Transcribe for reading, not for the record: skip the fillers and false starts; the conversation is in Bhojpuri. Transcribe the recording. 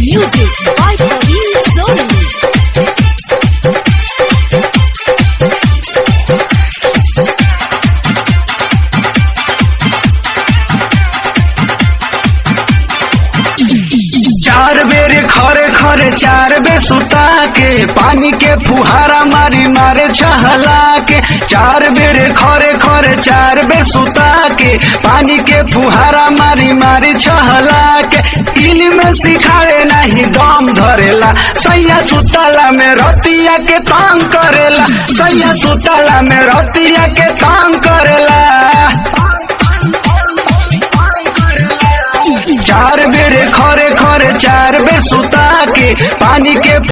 Music by Praveen Soni. चार बेर खरे खरे चार बेर सुता के पानी के फुहारा मारी मारे छहला के। चार बेर खरे खरे चार बेर सुता के पानी के फुहारा मारी मारी छहला के। इल्म में सिखाए नहीं दम धरेला सैया सुतला में रतिया के तंग करेला। सैया सुतला में रतिया के तंग करेला। चार बेर खरे खरे चार बेर सुता के पानी के